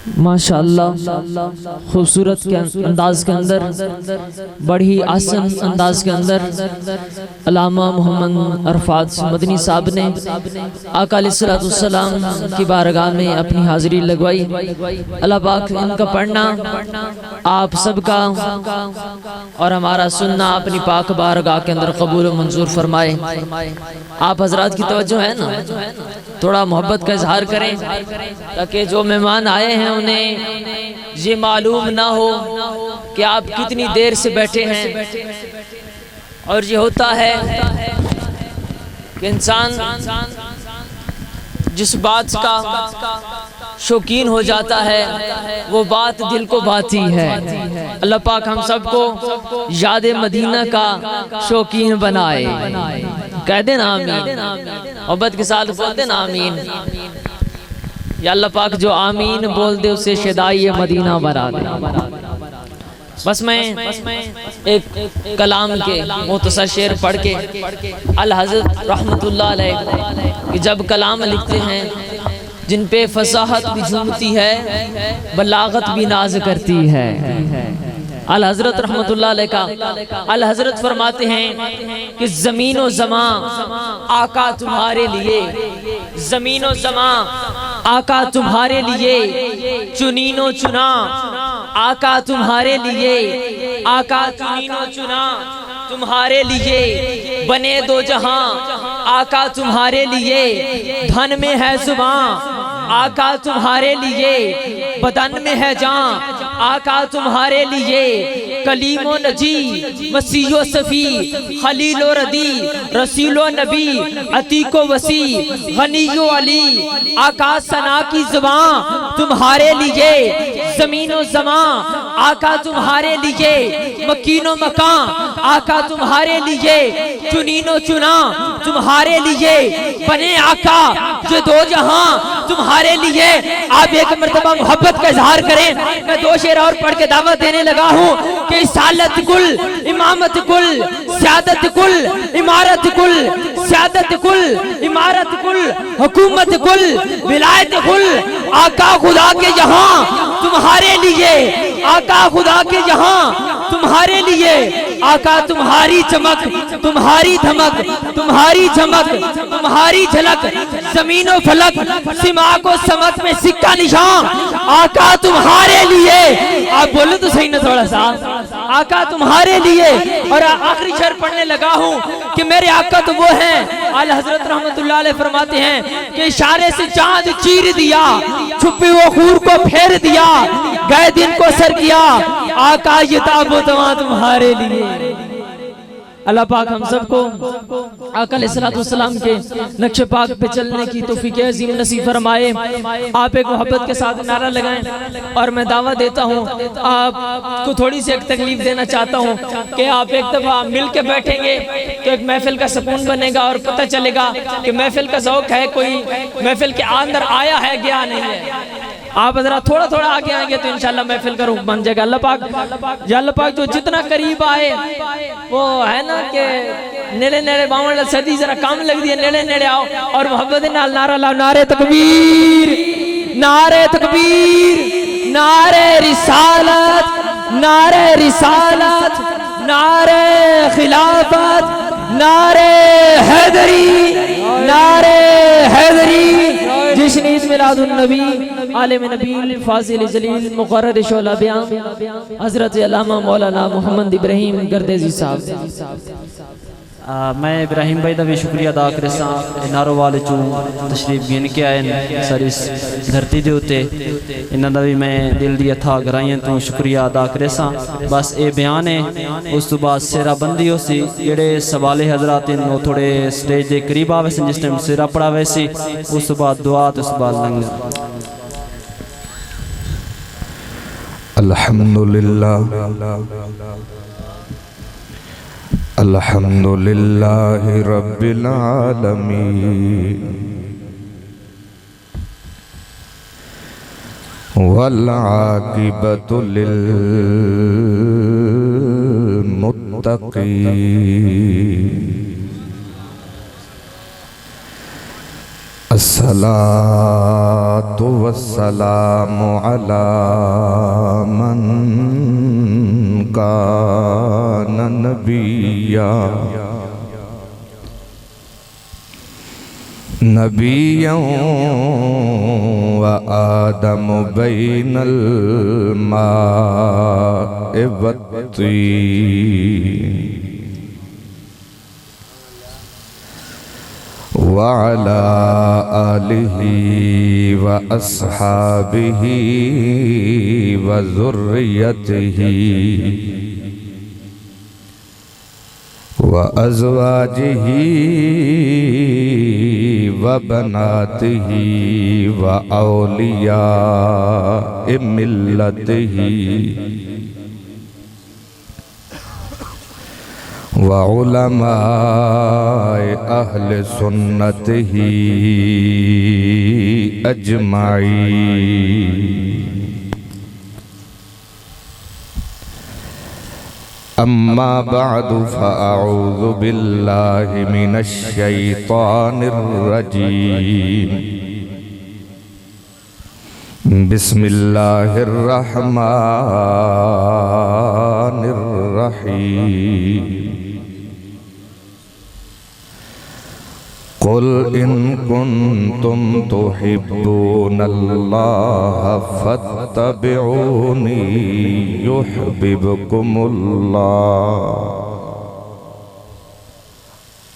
ماشاءاللہ خوبصورت کے انداز کے اندر، بڑی آسن انداز کے اندر علامہ محمد عرفات مدنی صاحب نے آقا علیہ السلام کی بارگاہ میں اپنی حاضری لگوائی۔ اللہ پاک ان کا پڑھنا آپ سب کا اور ہمارا سننا اپنی پاک بارگاہ کے اندر قبول و منظور فرمائے۔ آپ حضرات کی توجہ ہے نا، تھوڑا محبت کا اظہار کریں تاکہ جو مہمان آئے ہیں انہیں یہ معلوم نہ ہو کہ آپ کتنی دیر سے بیٹھے ہیں۔ اور یہ ہوتا ہے کہ انسان جس بات کا شوقین ہو جاتا ہے وہ بات دل کو بھاتی ہے۔ اللہ پاک ہم سب کو یاد مدینہ کا شوقین بنائے۔ کہہ دیں نا آمین، محبت کے ساتھ بول دیں نا آمین۔ یا اللہ پاک جو آمین بول دے اسے شدائی مدینہ بنا دے۔ بس میں ایک کلام کے مختصر شعر پڑھ کے الحضرت رحمت اللہ علیہ کہ جب کلام لکھتے ہیں جن پہ فصاحت بھی جھومتی ہے بلاغت بھی ناز کرتی ہے، الحضرت رحمت اللہ علیہ کا الحضرت فرماتے ہیں کہ زمین و زمان آقا تمہارے لیے، زمین و زمان آقا تمہارے لیے، چنین و چنا آقا تمہارے لیے، آقا چنین و چنا تمہارے لیے، بنے دو جہاں آقا تمہارے لیے، دھن میں ہے زبان آقا تمہارے لیے، بدن میں ہے جان آقا تمہارے لیے، کلیم و نجی مسیح و صفی خلیل و ردی رسول و نبی عتیق و وسیع غنی و علی، آقا ثنا کی زبان تمہارے لیے، زمین و زمان آقا تمہارے لیے، مکین و مکان آقا تمہارے لیے، چنین و چنا تمہارے لیے، بنے آقا جو دو جہاں تمہارے لیے۔ آپ ایک مرتبہ محبت کا اظہار کریں۔ میں دو شعر اور پڑھ کے دعوت دینے لگا ہوں کہ رسالت کل، امامت کل، سیادت کل، امارت کل، سیادت کل، امارت کل، حکومت کل، ولایت کل، آقا خدا کے یہاں تمہارے لیے، آقا خدا کے یہاں تمہارے لیے، آقا تمہاری چمک، تمہاری دھمک، تمہاری چمک، تمہاری جھلک، زمین و فلک، سماک و سمک میں سکہ نشان آقا تمہارے لیے۔ آپ بولو تو صحیح نہ تھوڑا سا، آقا تمہارے لیے۔ اور آخری شعر پڑھنے لگا ہوں کہ میرے آقا تو وہ ہیں، الحضرت رحمت اللہ علیہ فرماتے ہیں کہ اشارے سے چاند چیر دیا، چھپی وہ خور کو پھیر دیا، گئے دن کو سر کیا، آقا یہ تاب و تواں تمہارے لیے۔ اللہ پاک ہم سب کو آقا علیہ السلام کے نقش پاک پہ چلنے کی توفیق عظیم نصیب فرمائے۔ آپ ایک محبت کے ساتھ نعرہ لگائیں اور میں دعویٰ دیتا ہوں، آپ کو تھوڑی سی ایک تکلیف دینا چاہتا ہوں کہ آپ ایک دفعہ مل کے بیٹھیں گے تو ایک محفل کا سکون بنے گا اور پتہ چلے گا کہ محفل کا ذوق ہے، کوئی محفل کے اندر آیا ہے گیا نہیں ہے۔ آپ حضرات تھوڑا تھوڑا آگے آئیں گے تو انشاءاللہ محفل کا روح بن جائے گا۔ اللہ پاک یا اللہ پاک جو جتنا قریب آئے وہ ہے نا کہ نیڑے نیڑے باون صدی ذرا کام لگ دیا، نیڑے نیڑے آؤ اور محبت نال نعرہ لاؤ، نعرہ تکبیر، نعرہ تکبیر، نعرہ رسالت، نعرہ رسالت، نعرہ خلافت، نعرہ حیدری، نعرہ حیدری۔ جشن عید میلاد النبی عالم نبی فاضل جلیل مقرر شعلہ بیان حضرت علامہ مولانا محمد ابراہیم گردیزی صاحب۔ میں ابراہیم بھائی دا بھی شکریہ ادا کرساں، نارو والے چوں تشریف گین کے آئے ساری اس دھرتی دے ہوتے، انہاں دا بھی میں دل دی اتھا گرائیں تو شکریہ ادا کرساں۔ بس اے بیان ہے، اس تو بعد سیرہ بندی ہو سی، جڑے سوال حضرات انہوں تھوڑے سٹیج دے قریب آوے سے جس ٹائم سیرہ پڑھا وے سی، اس تو بعد دعا تو اس بعد لنگ۔ الحمدللہ الحمدللہ رب العالمین والعاقبۃ للمتقین، الصلاۃ والسلام على من كان نبيا وآدم بين الماء والطين وعلى آله وأصحابه وذريته وأزواجه وبناته وأولياء ملته وعلماء أهل سنته أجمعين أما بعد فأعوذ بالله من الشيطان الرجيم بسم الله الرحمن الرحيم قل إن كنتم تحبون الله فاتبعوني يحببكم الله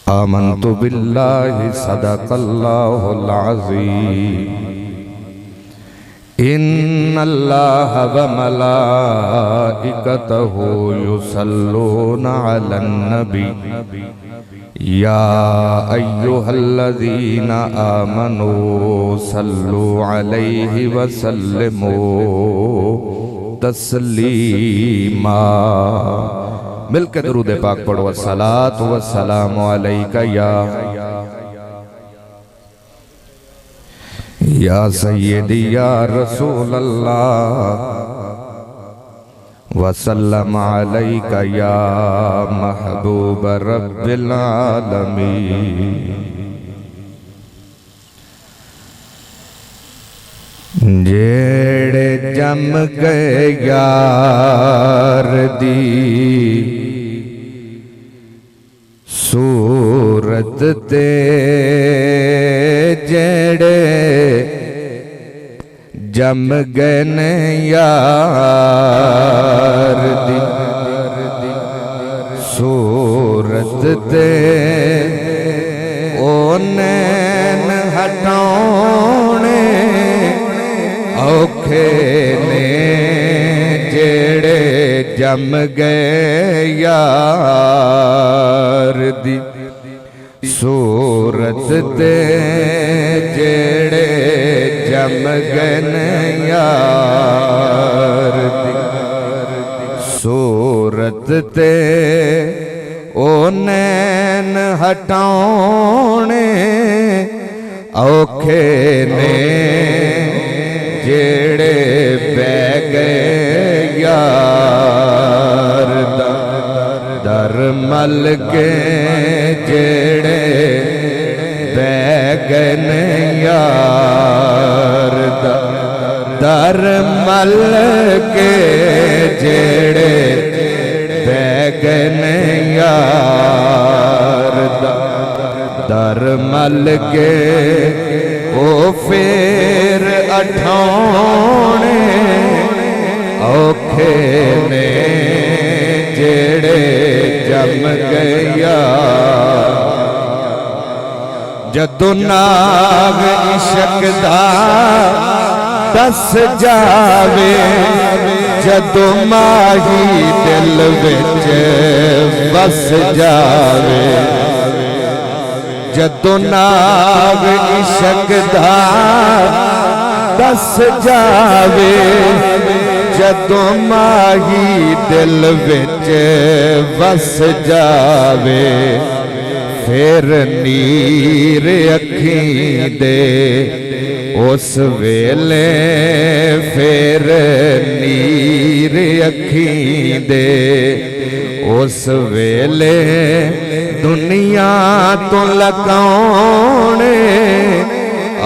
آمنت بالله صدق الله العظيم إن الله وملائكته يصلون على النبي يا أيها الذين آمنوا صلوا عليه وسلموا تسلیما. مل کے درود پاک پڑھو. الصلاۃ والسلام علیک یا سیدی یا رسول اللہ وسلم علیک یا محبوب رب العالمین. جیڑے جم گئے یار دی صورت تے جیڑے جم گئے نے یار دی صورت تے او نین ہٹاؤنے اوکھے نے جیڑے جم گئے یار دی صورت تے جیڑے جم گئے یار دی صورت تے او نین ہٹاؤنے اوکھے نے جیڑے بے گئے یار در مل کے جیڑے بے گئے یار در مل کے جیڑے بے گئے یار در مل کے او پھر اٹھاؤنے اوکھے نے جیڑے جم گیا. جدو ناگ عشق دا دس جاوے جدو ماہی دل وچ بس جاوے جدو ناگ عشق دا دس جاوے جدو ماہی دل وچ بس جاوے پھر نیر اکھیں دے اس ویلے پھر نیر اکھیں دے اس ویلے دنیا تو لکاؤنے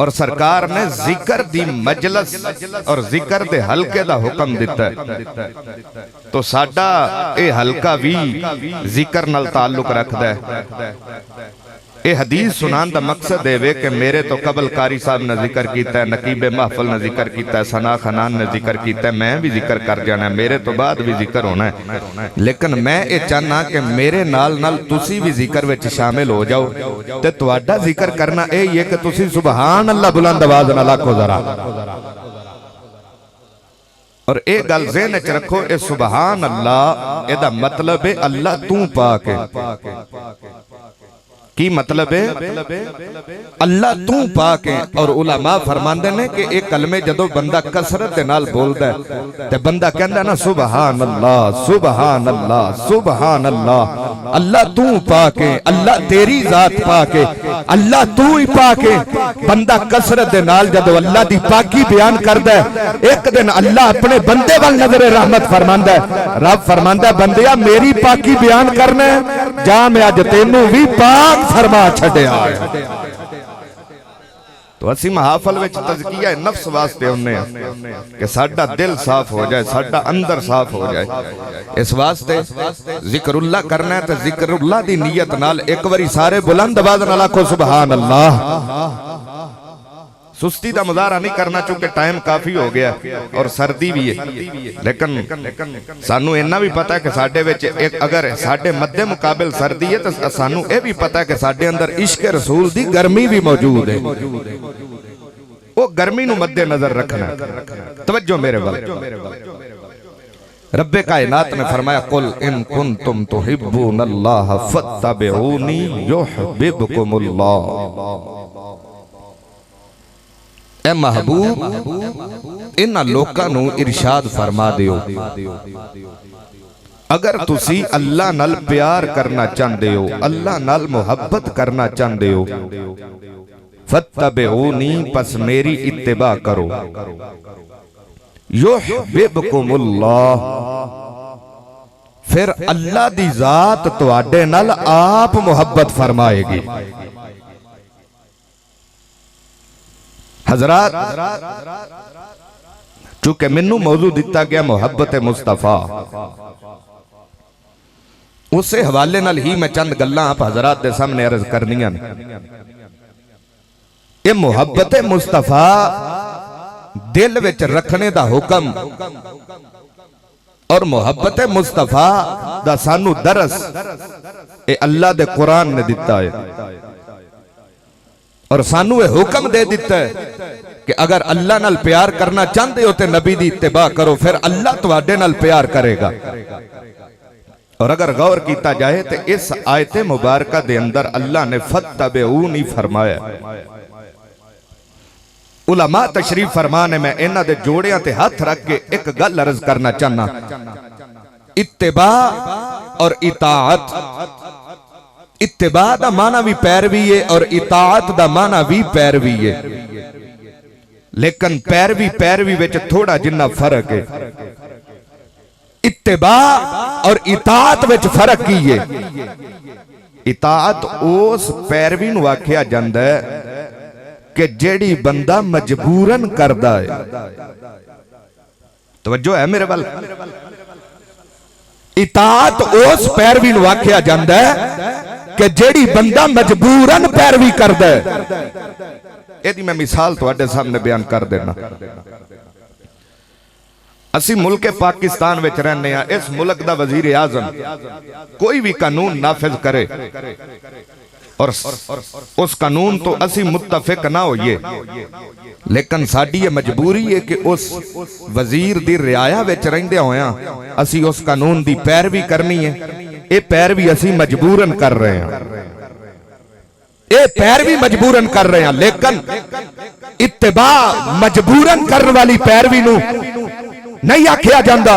اور سرکار نے ذکر دی مجلس اور ذکر دے حلقے دا حکم دیتا ہے تو ساڈا اے حلقہ بھی ذکر نال تعلق رکھدا ہے اے حدیث سنان دا مقصد ہے کہ میرے تو قبل قاری صاحب نے ذکر کیتا ہے نقیب محفل نے ذکر کیتا ہے ثنا خنان نے ذکر کیتا ہے میں بھی ذکر کر جانا ہے میرے تو بعد بھی ذکر ہونا ہے لیکن میں اے چاہنا کہ میرے نال نال تسی بھی ذکر وچ شامل ہو جاؤ تے تواڈا ذکر کرنا اے یہ کہ تسی سبحان اللہ بلند آواز نال آکھو ذرا اور اے گل ذہن وچ رکھو اے سبحان اللہ اے دا مطلب ہے اللہ تو پاک ہے کی مطلب ہے اللہ تو پاک ہے اور علماء فرماندے نے کہ ایک کلمے جدو بندہ کثرت دے نال بولدا ہے تے بندہ کہندا نا سبحان اللہ سبحان اللہ سبحان اللہ اللہ تو پاک ہے اللہ تیری ذات پاک ہے اللہ تو ہی پاک ہے بندہ کثرت دے نال جدو اللہ دی پاکی بیان کردا ہے ایک دن اللہ اپنے بندے وال نظر رحمت فرماندا ہے رب فرماندا ہے بندیا میری پاکی بیان کرنا ہے جا میں اج تینوں بھی پاک فرما چھڑے آئے تو اسی محافل وچ تزکیہ نفس واسطے ہونے ہیں کہ ساڈا دل صاف ہو جائے ساڈا اندر صاف ہو جائے اس واسطے ذکر اللہ کرنا ہے تو ذکر اللہ دی نیت نال ایک واری سارے بلند آواز نال آکھو سبحان اللہ سستی دا مظاہرہ نہیں کرنا چونکہ ٹائم کافی ہو گیا اور سردی بھی ہے لیکن سانو اینا بھی پتا ہے کہ ساڈے وچ اگر ساڈے مدے مقابل سردی ہے تو سانو اے بھی پتا ہے کہ ساڈے اندر عشق رسول دی گرمی بھی موجود ہے وہ گرمی نو مدے نظر رکھنا توجہ میرے وال رب کائنات نے فرمایا قل ان کنتم تحبون اللہ فاتبعونی یحببکم اللہ اے محبوب انہاں لوکاں نو ارشاد فرما دیو اگر تسی اللہ نال پیار کرنا چاہندے ہو اللہ نال محبت کرنا چاہندے ہو فاتبعونی پس میری اتباع کرو یحببکم اللہ پھر اللہ دی ذات تواڈے نال آپ محبت فرمائے گی حضرات چونکہ منو موضوع دیتا گیا محبت مصطفیٰ اسے حوالے نال ہی میں چند گلاں آپ حضرات دے سامنے عرض کرنیاں یہ محبت مصطفیٰ دل وچ رکھنے دا حکم اور محبت مصطفیٰ دا سانو درس اے اللہ دے قرآن نے دیتا ہے اور سانو اے حکم دے دیتا ہے کہ اگر اللہ نال پیار کرنا چاہتے ہو تے نبی دی اتباع کرو پھر اللہ تواڈے نال پیار کرے گا اور اگر غور کیتا جائے تے اس آیت مبارکہ دے اندر اللہ نے فاتبعونی فرمایا علماء تشریف فرمانے میں انہاں دے جوڑیاں تے ہاتھ رکھ کے ایک گل عرض کرنا چاہنا اتباع اور اطاعت اتباع دا معنی بھی پیروی ہے اور اطاعت دا معنی بھی پیروی ہے لیکن پیروی وچ تھوڑا جنہ فرق ہے اتباع اور اطاعت وچ فرق کی ہے اطاعت اس پیروی نو آکھیا جاندا ہے کہ جیڑی بندہ مجبوراً کردا ہے توجہ ہے میرے بل اطاعت اس پیروی نو آکھیا جاندا ہے کہ جیڑی بندہ مجبوراً پیروی کردا ہے اے دی میں مثال تواڈے سامنے بیان کر دینا اسی ملک پاکستان وچ رہنے ہیں اس ملک دا وزیر اعظم کوئی بھی قانون نافذ کرے اور اس قانون تو اسی متفق نہ ہوئیے لیکن ساڈی یہ مجبوری ہے کہ اس وزیر دی رعایا وچ رہندے ہویاں اسی اس قانون دی پیروی کرنی ہے اے پیروی اسی مجبوراً کر رہے ہیں اے پیروی مجبوراً کر رہے ہیں لیکن اتباع مجبوراً کرنے والی پیروی نو نہیں آکھیا جاندہ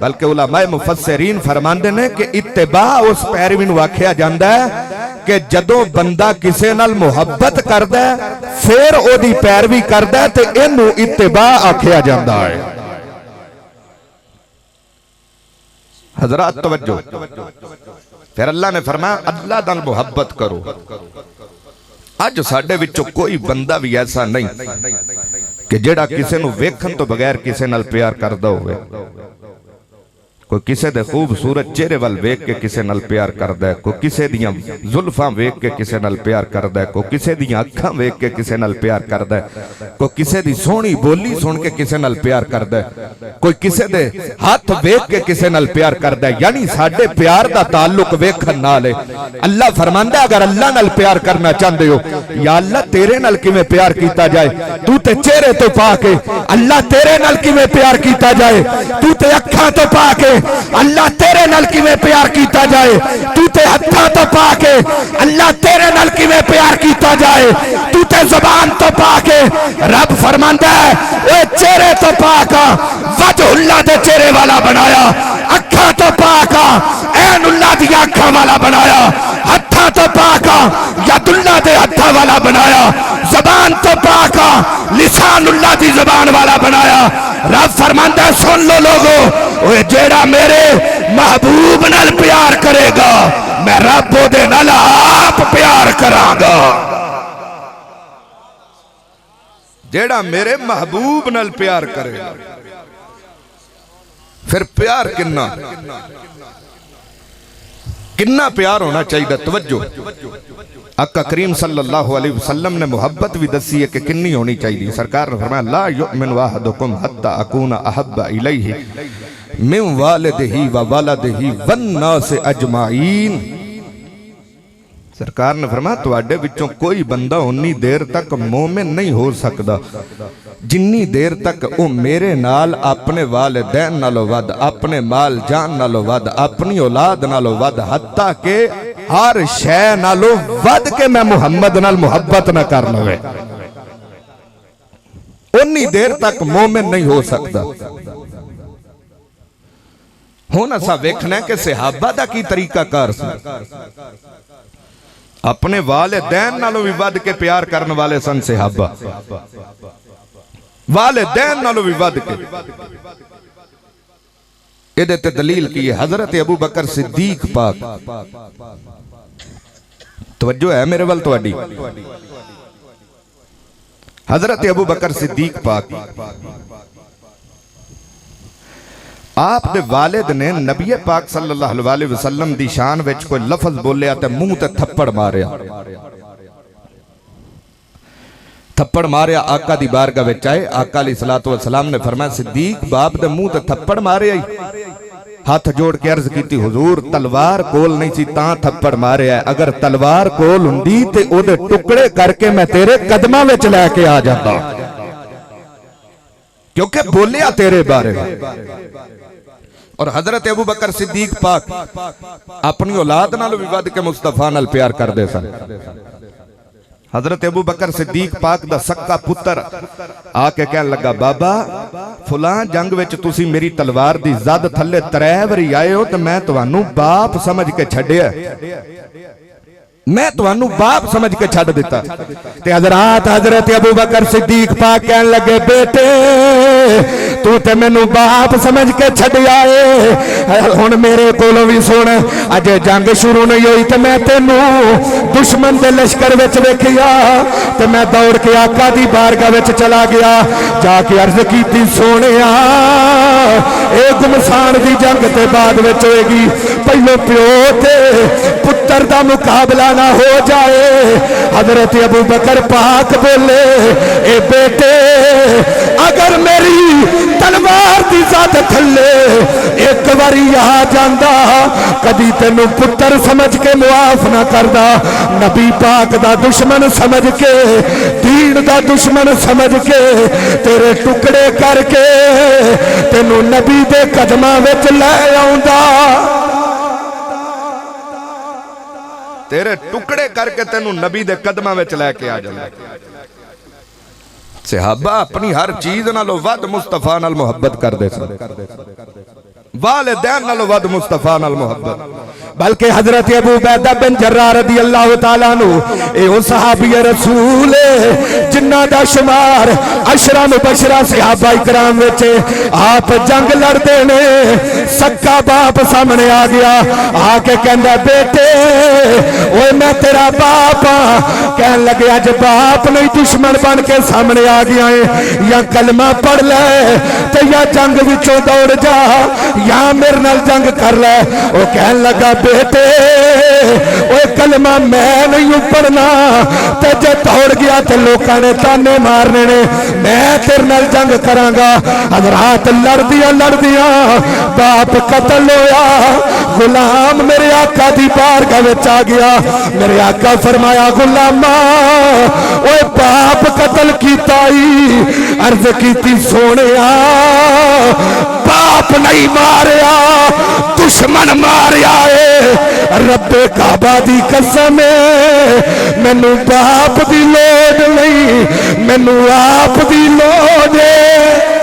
بلکہ علماء مفسرین فرماندے نے کہ اتباع اس پیروی نو آکھیا جاندہ ہے کہ جدو بندہ کسے نال محبت کردہ ہے پھر او دی پیروی کردہ ہے تے انو اتباع آکھیا جاندہ ہے حضرات توجہ پھر اللہ نے فرمایا اللہ نال محبت کرو ਅੱਜ ਸਾਡੇ ਵਿੱਚੋਂ ਕੋਈ ਬੰਦਾ ਵੀ ਐਸਾ ਨਹੀਂ ਕਿ ਜਿਹੜਾ ਕਿਸੇ ਨੂੰ ਵੇਖਣ ਤੋਂ ਬਗੈਰ ਕਿਸੇ ਨਾਲ ਪਿਆਰ ਕਰਦਾ ਹੋਵੇ। کوئی کسے دے خوبصورت چہرے وال ویک کے کسے نال پیار کردا ہے، کوئی کسے دیاں زلفاں ویک کے کسے نال پیار کردا ہے، کوئی کسے دیاں اکھاں ویک کے کسے نال پیار کردا ہے، کوئی کسے دی سونی بولی سن کے کسے نال پیار کردا ہے، کوئی کسے دے ہاتھ ویک کے کسے نال پیار کردا ہے۔ یعنی ساڈے پیار دا تعلق ویکھن نال ہے۔ اللہ فرماندا ہے اگر اللہ نال پیار کرنا چاہندے ہو، یا اللہ تیرے نال کیویں پیار کیتا جائے، تو تے چہرے تو پا کے اللہ تیرے نال کیویں پیار کیتا جائے، تو تے اکھاں تو پا کے اللہ تیرے نال کیویں پیار کیتا جائے، تو تے ہتھاں تو پا کے اللہ تیرے نال کیویں پیار کیتا جائے، تو تے زبان تو پا کے رب فرماندا ہے اے چہرے تو پاکا وجہ اللہ دے چہرے والا بنایا، اکھاں تو پاکا عین اللہ دی اکھاں والا بنایا، ہتھاں تو پاکا ید اللہ دے ہتھاں والا بنایا، زبان تو پاکا لسان اللہ دی زبان والا بنایا۔ رب فرماندا ہے سن لو لوگو، اوہ جیڑا میرے محبوب نال پیار کرے گا میں رب دے نال آپ پیار کراں گا۔ جیڑا میرے محبوب نال پیار کرے گا، پھر پیار کنا پیار ہونا چاہیے۔ توجہ، آقا کریم صلی اللہ علیہ وسلم نے محبت بھی دسی ہے کہ کنی ہونی چاہیے۔ سرکار نے فرمایا لا یؤمن احدکم حتی اکون احب الیہ من والدہ و والدہ والناس اجمعین۔ سرکار نے فرمایا تواڈے وچوں کوئی بندہ انی دیر تک مومن نہیں ہو سکدا جنی دیر تک او میرے نال اپنے والدین نالو ود، اپنے مال جان نالو ود، اپنی اولاد نالو ود، حتیٰ کہ ہر شے نالو ود کے میں محمد نال محبت نہ کر لوے، انی دیر تک مومن نہیں ہو سکتا۔ ہونا سا ویکھنا ہے کہ صحابہ دا کی طریقہ کار سن، اپنے والدین نالو بھی ود کے پیار کرنے والے سن صحابہ، والدین نالو بھی ود کے۔ یہ دیتے دلیل کی ہے حضرت ابو بکر صدیق پاک، توجہ ہے میرے وال توڑی، حضرت ابو بکر صدیق پاک آپ دے والد نے نبی پاک صلی اللہ علیہ وسلم دی شان وچ کوئی لفظ بولے آتے منہ تے تھپڑ ماریا، تھپڑ ماریا آقا دی بارگاہ وچ آئے، آقا علیہ السلام نے فرمایا صدیق باپ دے منہ تے تھپڑ ماریا ہی، ہاتھ جوڑ کے عرض کیتی حضور تلوار کول نہیں سی تاں تھپڑ ماریا ہے، اگر تلوار کول ہندی تے او دے ٹکڑے کر کے میں تیرے قدمہ وچ لے کے آ جاتا، کیونکہ بولیا تیرے بارے میں۔ اور حضرت ابو بکر صدیق پاک اپنی اولاد نالو بھی ود کے مصطفیٰ نال پیار کر دے سن۔ حضرت ابو بکر صدیق پاک دا سکا پتر آکے کہنے لگا بابا فلان جنگ وچ تسی میری تلوار دی زد تھلے 3 واری آئے ہو تو میں توانو باپ سمجھ کے چھڑیا، میں توانو باپ سمجھ کے چھڑ دیتا۔ تے حضرت ابو بکر صدیق پاک کہنے لگے بیٹے تو تے میں نو باپ سمجھ کے چھڑ آئے، ہن میرے کولوں بھی سن اجے جنگ شروع نہیں ہوئی تے میں تینو دشمن دے لشکر وچ ویکھیا تے میں دوڑ کے آقا دی بارگاہ وچ چلا گیا، جا کے عرض کیتی سونیا اے گمسان دی جنگ تے بعد وچ ہوئے گی، پہلو پیو تے پتر دا مقابلہ نہ ہو جائے۔ حضرت ابو بکر پاک بولے اے بیٹے اگر میری تلوار دی ذات تھلے ایک باری یہاں جاندہ کدی تینو پتر سمجھ کے معاف نہ کردہ، نبی پاک دا دشمن سمجھ کے دین دا دشمن سمجھ کے تیرے ٹکڑے کر کے تینو نبی دے قدمہ وچ لے آؤندہ، تیرے ٹکڑے کر کے تینو نبی دے قدمہ وچ لے کے آ جائے۔ صحابہ اپنی ہر چیز نالو ود مصطفیٰ نال محبت کر دے سن، والدین نالو ود مصطفیٰ نال محبت، بلکہ حضرت ابو عبیدہ بن جراح رضی اللہ تعالیٰ عنہ اے وہ صحابی رسول جنہ دا شمار عشرہ مبشرہ صحابہ اکرام وچے آپ جنگ لڑ دینے سکا باپ سامنے آ گیا آکے کہندہ بیٹے اوے میں تیرا باپ کہن لگے آج باپ نہیں دشمن بن کے سامنے آ گیا ہے یا کلمہ پڑھ لے تو یا جنگ وچوں دوڑ جا یا میرے نال جنگ کر لے وہ کہن لگا بیٹے وہ کلمہ میں نہیں پڑھنا تے جے دوڑ گیا تے لوکاں نے تانے مارنے نے میں تیرے نال جنگ کراں گا حضرات لڑ دیا باپ قتل ہویا غلام میرے آقا دی بارگاہ وچ آ گیا میرے آقا فرمایا غلاما اوے باپ قتل کیتا ہی عرض کیتی سونیا باپ نہیں ماریا دشمن ماریا ہے رب کعبہ دی قسم مینوں باپ دی لوڑ نہیں مینوں آپ دی لوڑ ہے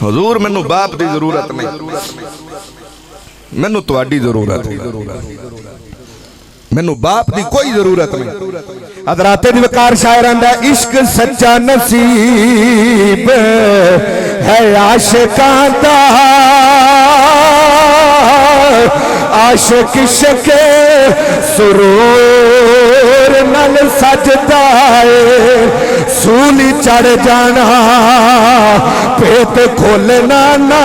حضور مینوں باپ دی ضرورت نہیں مینوں تواڈی ضرورت مینوں باپ دی کوئی ضرورت نہیں حضرات دی وقار شاعراں دا عشق سچا نصیب ہے عاشقاں دا عاشق شکے سرور نال سجدا ہے سولی چڑھ جانا پیت کھولنا نا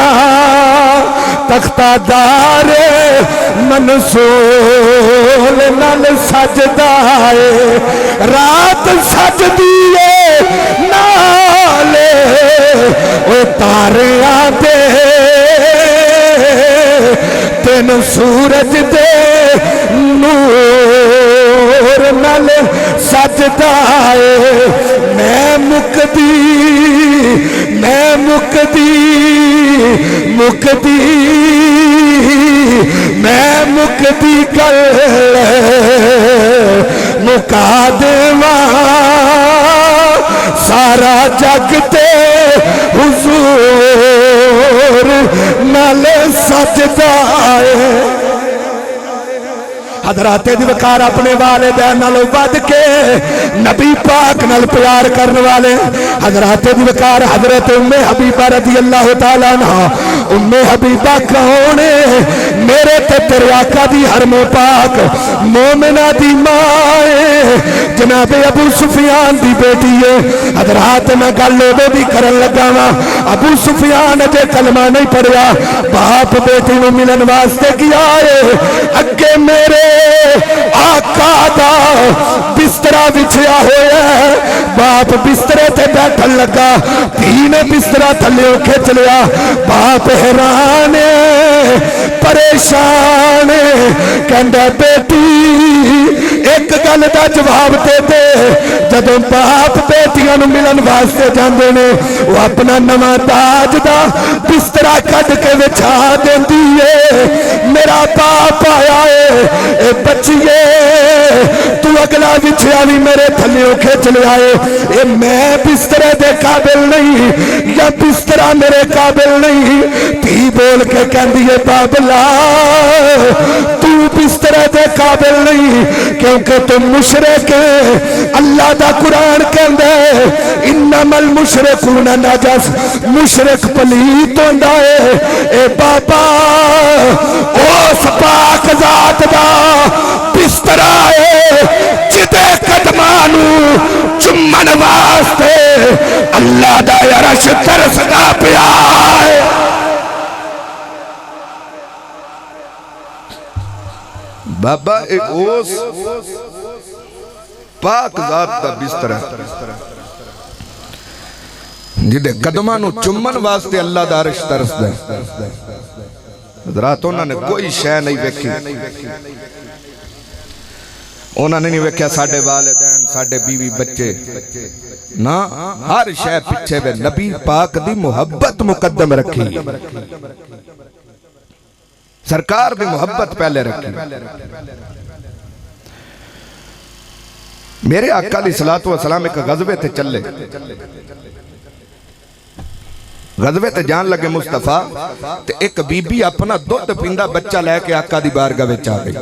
تختہ دار منصول نال سجدا ہے رات سجدیے نالے او تارے آتے تین سورج دے نور نال سجدا ہے میں مکدی کر مکا دیواں سارا جگ تے حضور نال سجدا ہے حضرات دی وقار اپنے والدین نال ود کے نبی پاک نال پیار کرنے والے حضرات دی وقار حضرت ام حبیبہ رضی اللہ تعالیٰ عنہ ام حبیبہ کون میرے تے تیرے آقا دی حرم پاک مومنہ دی ماں جناب ابو سفیان دی بیٹی ہے حضرات میں گل وہ بھی کرن لگا وا ابو سفیان جے کلمہ نہیں پڑھیا باپ بیٹی نو ملن واسطے گیا ہے اگے میرے آقا دا بسترا بچھیا ہویا ہے باپ بسترے تے بیٹھن لگا دھی نے بسترا تھلے کھچ لیا باپ حیران پریشان کہندا بیٹی ایک گل دا جواب دے دے جدوں باپ بیٹیاں نو ملن واسطے جاندے نے وہ اپنا نواں تاج دا بسترا کڈ کے وچھا دیندی ہے میرا باپ آیا ہے اے بچیے تو اگلا بچھیا بھی میرے تھلیوں کھچ لیا ہے اے میں بسترے دے قابل نہیں یا بسترا میرے قابل نہیں تھی بول کے کہندی ہے بابلا تو بسترے دے قابل نہیں کیونکہ تم مشرک اللہ دا قرآن کہندے انما المشرکون نجس مشرک پلیت ہوندا ہے اے بابا اس پاک ذات دا بسترا ہے جدے قدمانو چمن واسطے اللہ دا عرش ترسدا پیا ہے بابا ایک اوس پاک ذات دا بسترا جدے قدمانو چمن واسطے اللہ دا عرش ترسدا ہے حضرات انہوں نے کوئی شے نہیں ویکھی انہوں نے نہیں ویکھیا ساڑھے والدین ساڑھے بیوی بچے نا ہر شے پچھے بے نبی پاک دی محبت مقدم رکھی سرکار دی محبت پہلے رکھی میرے آقا علیہ الصلوۃ والسلام ایک غزوے تے چلے، غزوے تے جان لگے مصطفیٰ تے ایک بی بی اپنا دودھ پیندا بچہ لے کے آقا دی بارگاہ وچ آ گئی،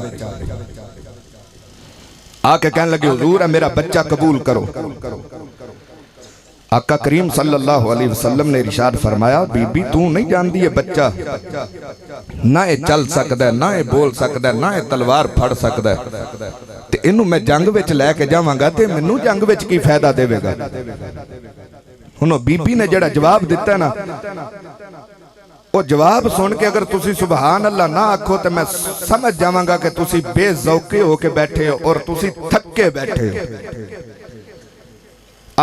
آ کے کہنے لگے حضور ہے میرا بچہ قبول کرو۔ آقا کریم صلی اللہ علیہ وسلم نے ارشاد فرمایا بی بی تو نہیں جان دی بچہ نہ اے چل سکدا ہے، نہ اے بول سکدا ہے، نہ اے تلوار پھڑ سکدا ہے، تے اینو میں جنگ وچ لے کے جاواں گا تے مینوں جنگ وچ کی فائدہ دے گا۔ ہنو بی بی نے جڑا جواب دیتا ہے نا، وہ جواب سن کے اگر تسی سبحان اللہ نہ آکھو تو میں سمجھ جاواں گا کہ تسی بے ذوقے ہو کے بیٹھے ہو اور تسی تھکے بیٹھے ہو۔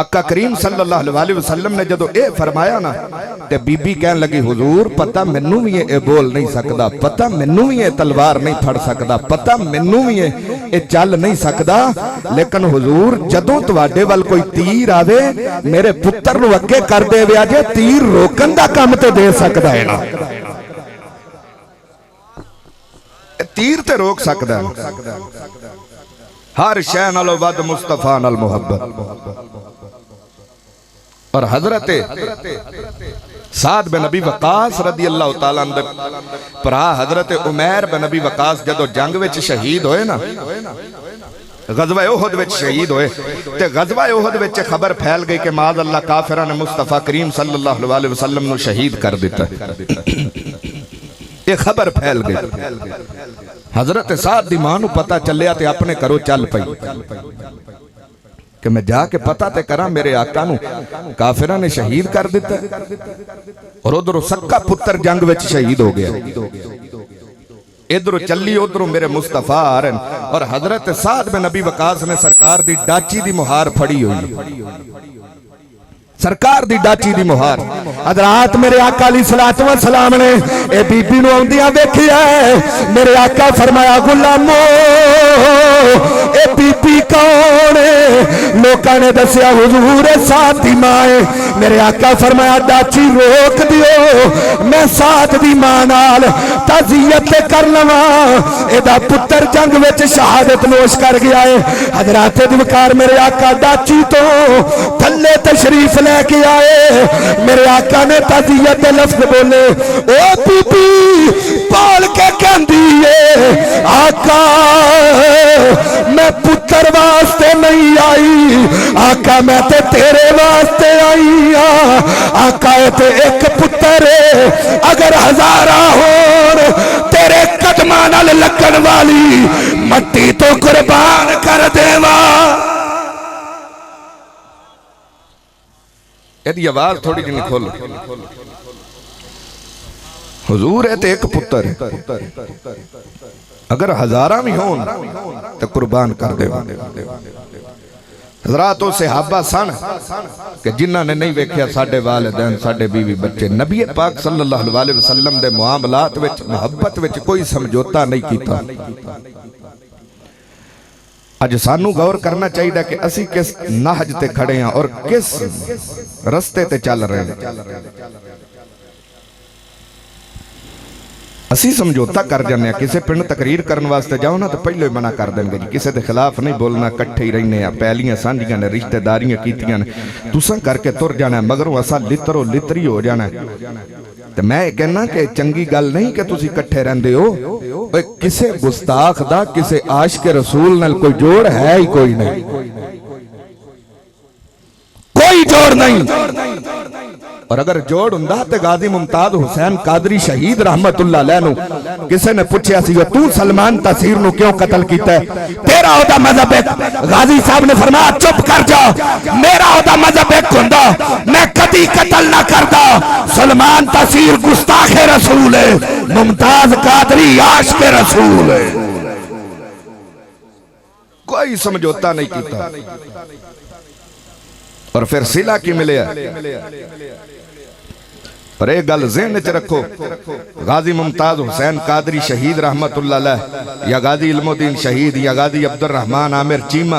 آقا کریم صلی اللہ علیہ وسلم نے جدو اے فرمایا نا تے بی بی کہن لگی حضور پتہ منوں بھی اے بول نہیں سکدا، پتہ منوں بھی اے تلوار نہیں پھڑ سکدا، پتہ منوں بھی اے چل نہیں سکدا، لیکن حضور جدوں تواڈے ول کوئی تیر آوے میرے پتر نو اگے کر دے ویا جے تیر روکن دا کم تے دے سکدا ہے نا، تیر تے روک سکدا ہے۔ ہر شے نالوں ود مصطفیٰ نال محبت۔ اور حضرت سعد بن نبی وقاص رضی اللہ تعالیٰ عنہ پرا حضرت عمیر بن نبی وقاص جدو جنگ وچ شہید ہوئے نا، غزوہ احد وچ شہید ہوئے تے غزوہ احد وچ خبر پھیل گئی کہ معاذ اللہ کافرہ نے مصطفیٰ کریم صلی اللہ علیہ وسلم نو شہید کر دیتا ہے، یہ خبر پھیل گئی۔ حضرت سعد دی ماں نو پتہ چلیا تے اپنے کرو چل پئی کہ میں جا کے پتہ تے کراں میرے آقا نو کافرہ نے شہید کر دیتا ہے، اور ادھروں سکا پتر جنگ وچ شہید ہو گیا، ادھروں چلی ادھروں میرے مصطفیٰ آ رہے ہیں، اور حضرت سعد بن نبی وقاص نے سرکار دی ڈاچی دی مہار پھڑی ہوئی، سرکار دی ڈاچی دی مہار۔ حضرات میرے آقا علیہ الصلوۃ والسلام نے اے بی بی نو اوندیاں ویکھیا ہے، میرے آقا فرمایا غلامو اے بی بی کون ہے؟ لوکاں نے دسیا حضور سعد دی ماں ہے۔ میرے آقا فرمایا ڈاچی روک دیو، میں سعد دی ماں نال تعزیت کر لواں، اے دا پتر جنگ وچ شہادت نوش کر گیا ہے۔ حضرات دیوکار میرے آقا ڈاچی تو تھلے تشریف لے کے آئے، میرے آقا نے تعزیت لفظ بولے، او بی بی بول کے کہندی ہے آقا میں پتر واسطے نہیں آئی، آقا میں تے تیرے واسطے آئی ہاں، آقا تے ایک پتر ہے، اگر ہزاراں ہون تیرے قدماں نال لگن والی مٹی تو قربان کر دیواں۔ یہ آواز تھوڑی جنی کھول، حضور ہے تے ایک پتر ہے، اگر ہزاراں بھی ہون تو قربان کر دے۔ حضرات و صحابہ سن کہ جنہ نے نہیں ویکھیا ساڈے والدین ساڈے بیوی بچے، نبی پاک صلی اللہ علیہ وسلم دے معاملات وچ محبت وچ کوئی سمجھوتا نہیں کیتا۔ اج سانو غور کرنا چاہیے کہ اسی کس نہج تے کھڑے ہیں اور کس رستے تے چل رہے ہیں۔ اسی سمجھوتا کر جانے ہیں، کسے پنڈ تقریر کرن واسطے جاؤ نا تو پہلے منع کر دیں گے جی کسے دے خلاف نہیں بولنا، کٹھے ہی رہنے ہیں، پہلیاں سانجیاں نے رشتہ داریاں کیتیاں نے، تساں کر کے تر جانا ہے، مگر اسا لترو لتری ہو جانا ہے۔ تو میں کہنا کہ چنگی گل نہیں کہ تسی کٹھے رہندے ہو، کسے گستاخ دا کسے عاشق رسول نال کوئی جوڑ ہے ہی کوئی نہیں، کوئی جوڑ نہیں۔ اور اگر جوڑ ہوندا تے غازی ممتاز حسین قادری شہید رحمت اللہ علیہ نو کسے نے پوچھیا سی تو سلمان تاثیر نو کیوں قتل کیتا ہے؟ تیرا ہوتا مذہب ایک، غازی صاحب نے فرمایا چپ کر جا، میرا ہوتا مذہب ایک ہوندا میں کدی قتل نہ کردا۔ سلمان تاثیر گستاخ رسول ہے، ممتاز قادری عاشق رسول ہے، کوئی سمجھوتا نہیں کیتا۔ اور پھر صلہ کی ملیا، اور ایک گل ذہن وچ رکھو، غازی ممتاز حسین قادری شہید رحمت اللہ علیہ یا غازی علم الدین شہید یا غازی عبد الرحمن عامر چیمہ،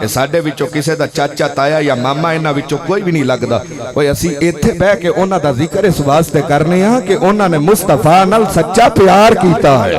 یہ ساڈے وچوں کسے دا چاچا تایا یا ماما انہاں وچوں کوئی بھی نہیں لگدا۔ کوئی اسی ایتھے بہ کے انہاں دا ذکر اس واسطے کرنے ہاں کہ انہاں نے مصطفیٰ نال سچا پیار کیتا ہے۔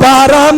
12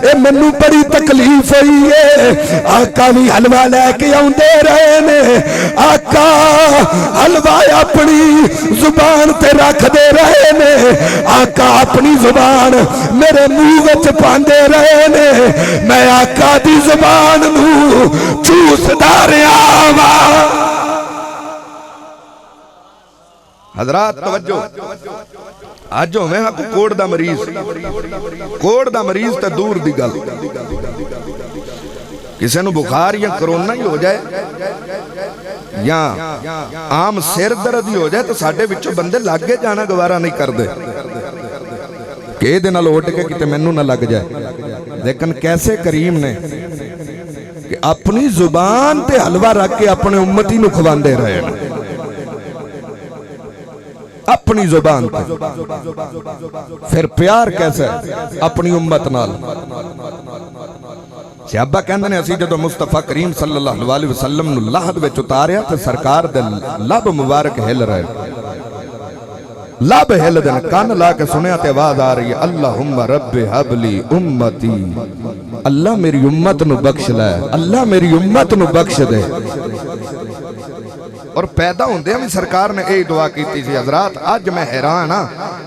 اے مینوں بڑی تکلیف ہوئی ہے آقا بھی حلوہ لے کے آوندے رہے نے آقا حلوہ اپنی زبان تے رکھ دے رہے نے آقا اپنی زبان میرے منہ وچ پاندے رہے نے میں آقا دی زبان نو چوسدا رہیا وا حضرات توجہ آج ہوئے ہاں کوڑ دا مریض تے دور دی گل کسے نو بخار یا کرونا ہی ہو جائے یا عام سر درد ہی ہو جائے تو ساڑھے وچوں بندے لگے جانا گوارا نہیں کر دے کہ دے نہ لوٹ کے کتے منو نہ لگ جائے لیکن کیسے کریم نے کہ اپنی زبان تے حلوہ رکھ کے اپنے امتی نو کھواندے رہے اپنی زبان تے پھر پیار کیسے اپنی امت نال صحابہ کہندے نے اسی جدو مصطفیٰ کریم صلی اللہ علیہ وسلم نو لحد وچ اتاریا تے سرکار دے لب مبارک ہل رہے لب ہل دے کان لا کے سنیا تے آواز آ رہی ہے اللہم رب حبلی امتی اللہ میری امت نو بخش لے اللہ میری امت نو بخش دے اور پیدا ہوندے ہمیں سرکار نے اے دعا کیتی تھی حضرات آج میں حیران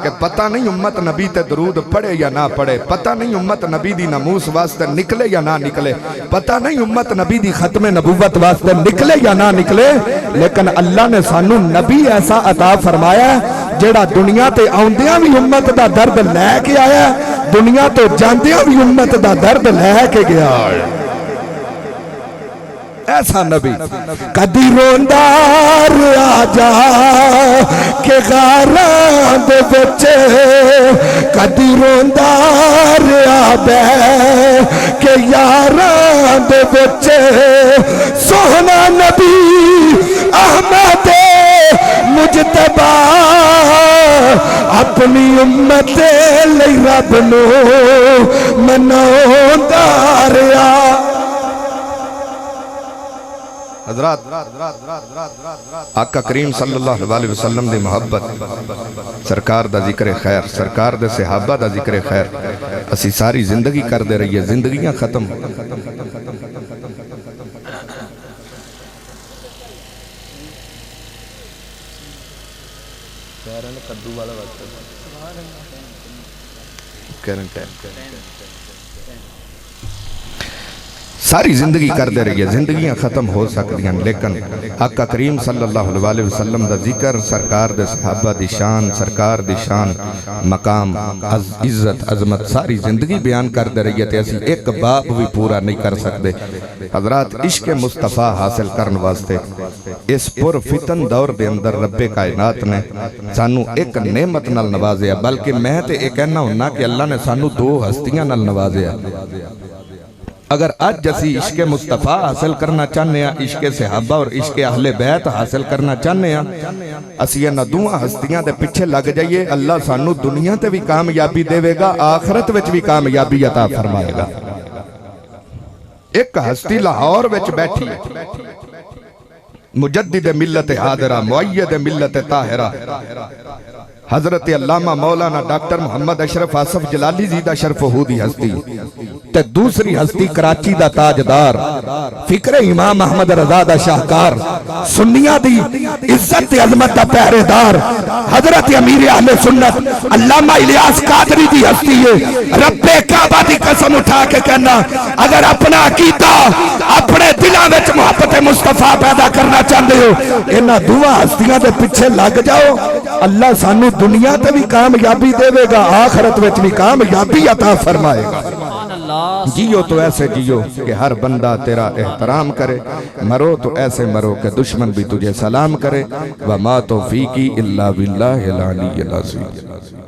کہ پتہ نہیں امت نبی تے درود پڑھے یا نہ پڑھے پتہ نہیں امت نبی دی ناموس واسطے نکلے یا نہ نکلے پتہ نہیں امت نبی دی ختم نبوت واسطے نکلے یا نہ نکلے لیکن اللہ نے سانو نبی ایسا عطا فرمایا جیڑا دنیا تے آوندیاں بھی امت دا درد لے کے آیا دنیا تو جاندیاں بھی امت دا درد لے کے گیا ایسا نبی کدی روندار آجا کہ غاران دے بچے کدی روندار آبے کہ یاران دے بچے سونا نبی احمد مجتبہ اپنی امت لئی رب نو مناوندار حضرات آقا کریم صلی اللہ علیہ وسلم دی محبت سرکار دا ذکر خیر سرکار دے صحابہ دا ذکر خیر اسی ساری زندگی کر دے رہی ہے زندگیاں ختم ساری زندگی کر دے رہی ہے زندگیاں ختم ہو سکتی ہیں لیکن آقا کریم صلی اللہ علیہ وسلم دا ذکر سرکار دے صحابہ دی شان سرکار دی شان مقام عزت عظمت ساری زندگی بیان کر دے رہی ہے تے اسی ایک باب بھی پورا نہیں کر سکتے حضرات عشق مصطفیٰ حاصل کرن واسطے اس پر فتن دور دے اندر رب کائنات نے سانو ایک نعمت نال نوازیا بلکہ میں تے ایک کہنا ہونا کہ اللہ نے سانو دو ہستیاں نال نوازیا اگر آج جیسی عشق مصطفیٰ حاصل کرنا چاہنے ہیں عشق صحابہ اور عشق اہل بیت حاصل کرنا چاہنے ہیں اسی یہ ندوہ ہستیاں دے پچھے لگ جائیے اللہ سانو دنیا تے بھی کامیابی دے گا آخرت وچ بھی کامیابی عطا فرمائے گا ایک ہستی لاہور وچ بیٹھی مجدد ملت حاضرہ معید ملت طاہرہ حضرت علامہ مولانا ڈاکٹر محمد اشرف آصف جلالی زیدہ شرف ہودی ہستی تے دوسری ہستی کراچی دا تاجدار فکر امام احمد رضا دا شاہکار سنیہ دی عزت عظمت دا پہرے دار حضرت امیر اہل سنت علامہ الیاس قادری دی ہستی ہے رب کعبہ دی قسم اٹھا کے کہنا اگر اپنا عقیدہ اپنے دلوں وچ محبت مصطفیٰ پیدا کرنا چاہتے ہو انہاں دعا ہستیاں دے پیچھے لگ جاؤ اللہ سانو دنیا تے بھی کامیابی دے گا آخرت وچ بھی کامیابی عطا فرمائے گا جیو تو ایسے جیو کہ ہر بندہ تیرا احترام کرے مرو تو ایسے مرو کہ دشمن بھی تجھے سلام کرے وما توفیقی الا باللہ العلی العظیم